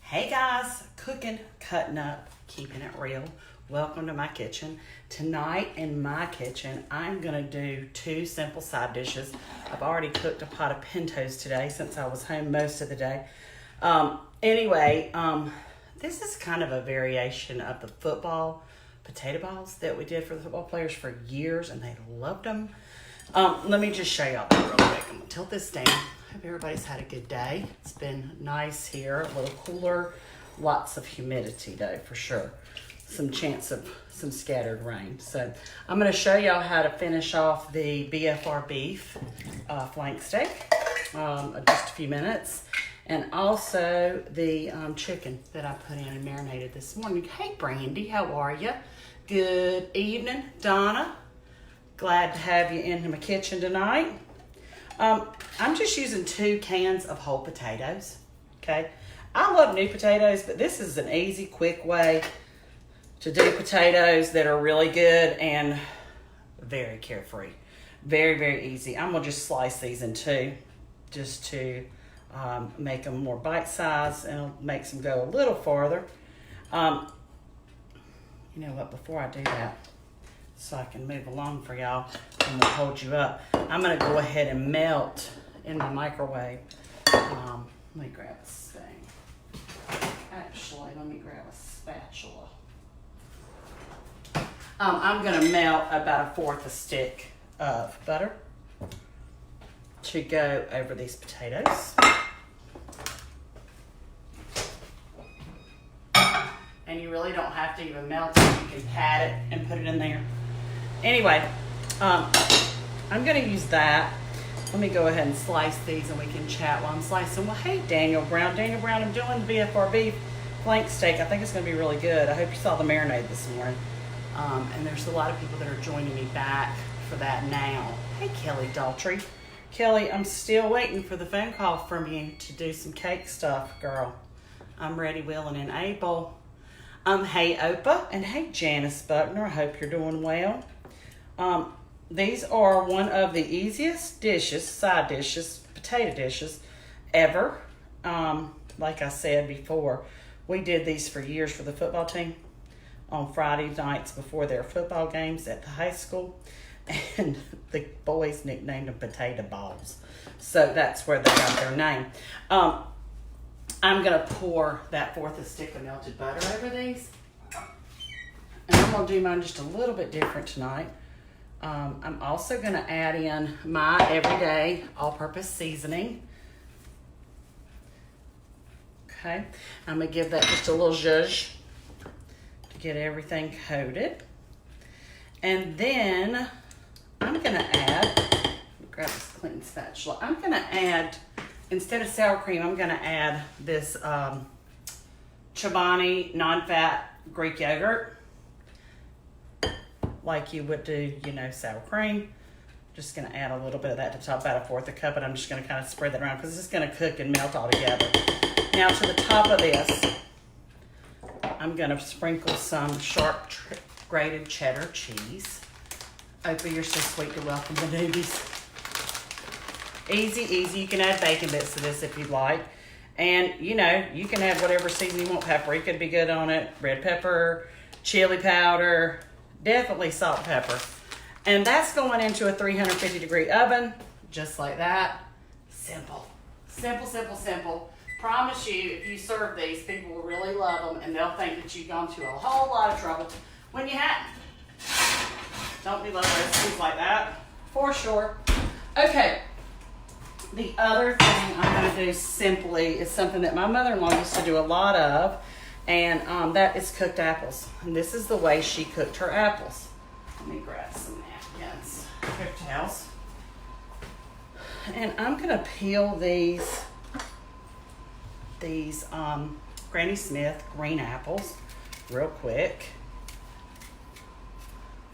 Hey guys, cooking, cutting up, keeping it real. Welcome to my kitchen. Tonight in my kitchen, I'm gonna do two simple side dishes. I've already cooked a pot of pintos today since I was home most of the day. This is kind of a variation of the football potato balls that we did for the football players for years, and they loved them. Let me just show y'all that real quick. I'm gonna tilt this down. Hope everybody's had a good day. It's been nice here, a little cooler. Lots of humidity though, for sure. Some chance of some scattered rain. So I'm gonna show y'all how to finish off the BFR beef flank steak, just a few minutes. And also the chicken that I put in and marinated this morning. Hey Brandy, how are you? Good evening, Donna. Glad to have you in my kitchen tonight. I'm just using 2 cans of whole potatoes, okay? I love new potatoes, but this is an easy, quick way to do potatoes that are really good and very carefree. Very, very easy. I'm gonna just slice these in 2 just to make them more bite-sized, and it'll make them go a little farther. You know what, before I do that, so I can move along for y'all and we'll hold you up, I'm gonna go ahead and melt in my microwave. Let me grab this thing. Actually, let me grab a spatula. I'm gonna melt about 1/4 a stick of butter to go over these potatoes. And you really don't have to even melt it. You can pat it and put it in there. Anyway, I'm gonna use that. Let me go ahead and slice these and we can chat while I'm slicing. Well, hey, Daniel Brown. Daniel Brown, I'm doing the BFR beef flank steak. I think it's gonna be really good. I hope you saw the marinade this morning. And there's a lot of people that are joining me back for that now. Hey, Kelly Daltrey. Kelly, I'm still waiting for the phone call from you to do some cake stuff, girl. I'm ready, willing, and able. Hey, Opa, and hey, Janice Buckner. I hope you're doing well. These are one of the easiest dishes, side dishes, potato dishes ever. Like I said before, we did these for years for the football team on Friday nights before their football games at the high school. And the boys nicknamed them potato balls. So that's where they got their name. I'm going to pour that 1/4 a stick of melted butter over these. And I'm going to do mine just a little bit different tonight. I'm also going to add in my everyday all-purpose seasoning. Okay. I'm going to give that just a little zhuzh to get everything coated. And then I'm going to add, let me grab this clean spatula. I'm going to add, instead of sour cream, I'm going to add this Chobani non-fat Greek yogurt, like you would do, sour cream. Just going to add a little bit of that to top, about 1/4 a cup, and I'm just going to kind of spread that around because it's going to cook and melt all together. Now to the top of this, I'm going to sprinkle some sharp grated cheddar cheese. Opie, you're so sweet to welcome the newbies. Easy, easy. You can add bacon bits to this if you'd like. And, you can add whatever seasoning you want. Paprika would be good on it. Red pepper, chili powder, definitely salt and pepper. And that's going into a 350-degree oven, just like that. Simple. Simple, simple, simple. Promise you, if you serve these, people will really love them, and they'll think that you've gone to a whole lot of trouble when you hadn't. Don't we love recipes like that? For sure. Okay. The other thing I'm going to do simply is something that my mother-in-law used to do a lot of, and that is cooked apples. And this is the way she cooked her apples. Let me grab some napkins, paper towels. And I'm going to peel these Granny Smith green apples real quick.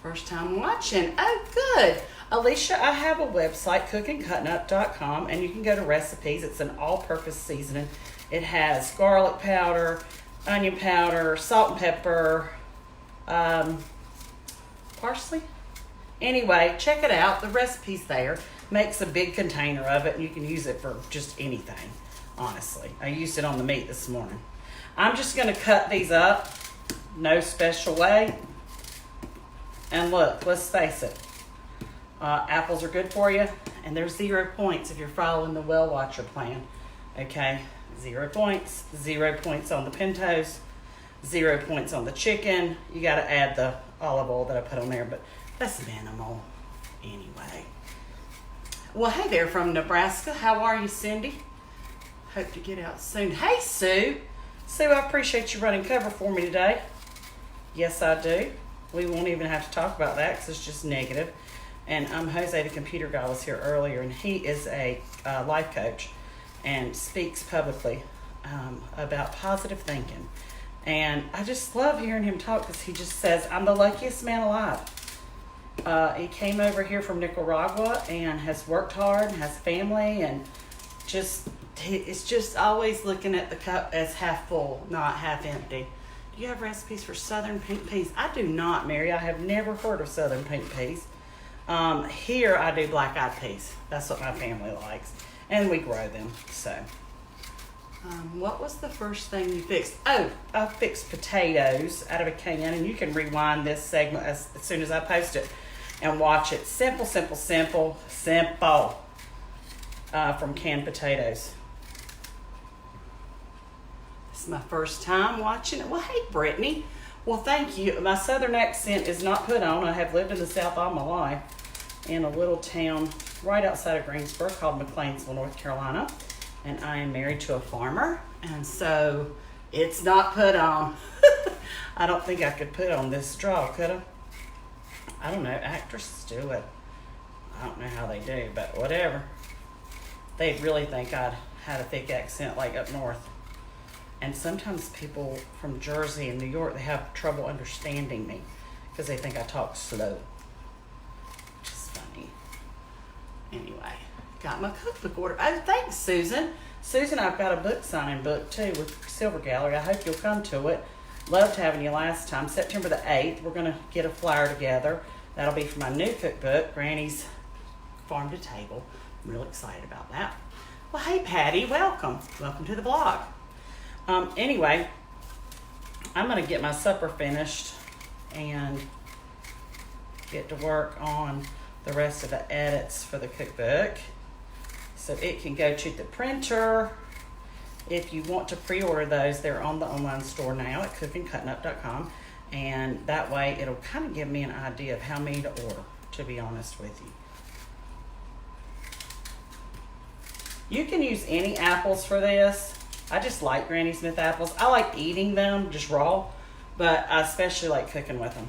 First time watching. Oh, good. Alicia, I have a website, cookandcuttingup.com, and you can go to recipes. It's an all-purpose seasoning. It has garlic powder, onion powder, salt and pepper, parsley. Anyway, check it out. The recipe's there. Makes a big container of it, and you can use it for just anything, honestly. I used it on the meat this morning. I'm just gonna cut these up, no special way. And look, let's face it, apples are good for you, and there's 0 points if you're following the Well Watcher plan. Okay, 0 points, 0 points on the pintos, 0 points on the chicken. You got to add the olive oil that I put on there, but that's minimal anyway. Well, hey there from Nebraska. How are you, Cindy? Hope to get out soon. Hey, Sue. Sue, I appreciate you running cover for me today. Yes, I do. We won't even have to talk about that because it's just negative. And Jose, the computer guy, was here earlier, and he is a life coach and speaks publicly about positive thinking. And I just love hearing him talk because he just says, I'm the luckiest man alive. He came over here from Nicaragua and has worked hard and has family, and it's just always looking at the cup as half full, not half empty. Do you have recipes for southern pink peas? I do not, Mary. I have never heard of southern pink peas. Here I do black-eyed peas. That's what my family likes. And we grow them, so. What was the first thing you fixed? Oh, I fixed potatoes out of a can, and you can rewind this segment as soon as I post it and watch it. Simple, simple, simple, simple from canned potatoes. This is my first time watching it. Well, hey, Brittany. Well, thank you. My southern accent is not put on. I have lived in the South all my life in a little town right outside of Greensboro called McLeansville, North Carolina. And I am married to a farmer, and so it's not put on. I don't think I could put on this straw, could I? I don't know. Actresses do it. I don't know how they do, but whatever. They really think I'd had a thick accent like up north. And sometimes people from Jersey and New York, they have trouble understanding me because they think I talk slow, which is funny. Anyway, got my cookbook order. Oh, thanks, Susan. Susan, I've got a book signing book too with Silver Gallery. I hope you'll come to it. Loved having you last time. September the 8th, we're going to get a flyer together. That'll be for my new cookbook, Granny's Farm to Table. I'm real excited about that. Well, hey, Patty, welcome. Welcome to the blog. Anyway, I'm going to get my supper finished and get to work on the rest of the edits for the cookbook so it can go to the printer. If you want to pre-order those, they're on the online store now at cookandcuttingup.com, and that way it'll kind of give me an idea of how many to order, to be honest with you. You can use any apples for this. I just like Granny Smith apples. I like eating them just raw, but I especially like cooking with them.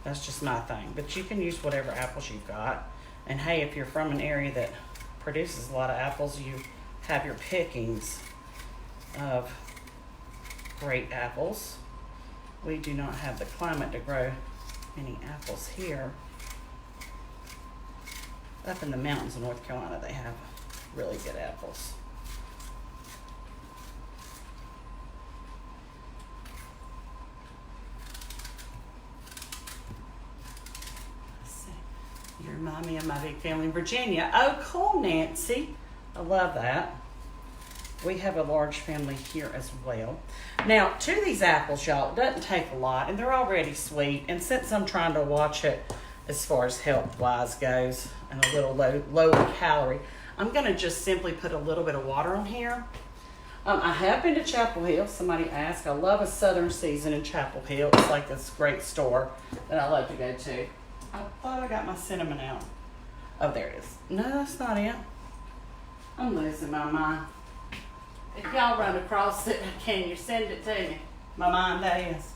That's just my thing. But you can use whatever apples you've got. And hey, if you're from an area that produces a lot of apples, you have your pickings of great apples. We do not have the climate to grow any apples here. Up in the mountains of North Carolina, they have really good apples. You remind me of my big family in Virginia. Oh, cool, Nancy. I love that. We have a large family here as well. Now, to these apples, y'all, it doesn't take a lot, and they're already sweet. And since I'm trying to watch it as far as health-wise goes, and a little lower calorie, I'm going to just simply put a little bit of water on here. I have been to Chapel Hill. Somebody asked. I love a Southern Season in Chapel Hill. It's like this great store that I love to go to. I thought I got my cinnamon out. Oh, there it is. No, that's not it. I'm losing my mind. If y'all run across it, can you send it to me? My mind, that is.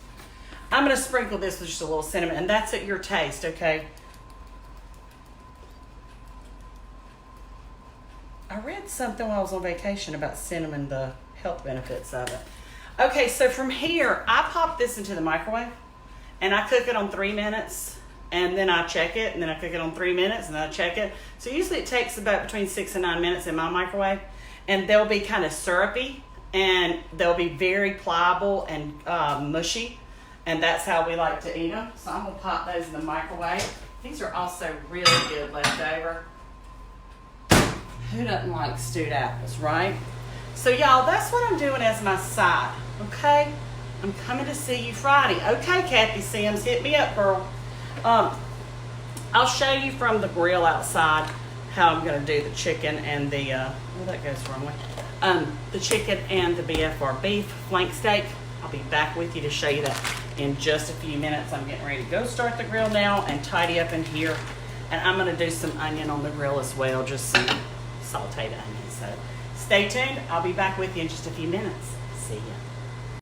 I'm going to sprinkle this with just a little cinnamon, and that's at your taste, okay? I read something while I was on vacation about cinnamon, the health benefits of it. Okay, so from here, I pop this into the microwave, and I cook it on 3 minutes. And then I check it, and then I cook it on 3 minutes, and then I check it. So usually it takes about between 6 and 9 minutes in my microwave. And they'll be kind of syrupy, and they'll be very pliable and mushy. And that's how we like to eat them. So I'm going to pop those in the microwave. These are also really good leftover. Who doesn't like stewed apples, right? So y'all, that's what I'm doing as my side, okay? I'm coming to see you Friday. Okay, Kathy Sims, hit me up, girl. I'll show you from the grill outside how I'm going to do the chicken and the, that goes the wrong way. The chicken and the BFR beef flank steak. I'll be back with you to show you that in just a few minutes. I'm getting ready to go start the grill now and tidy up in here. And I'm going to do some onion on the grill as well, just some sauteed onions. So stay tuned. I'll be back with you in just a few minutes. See ya.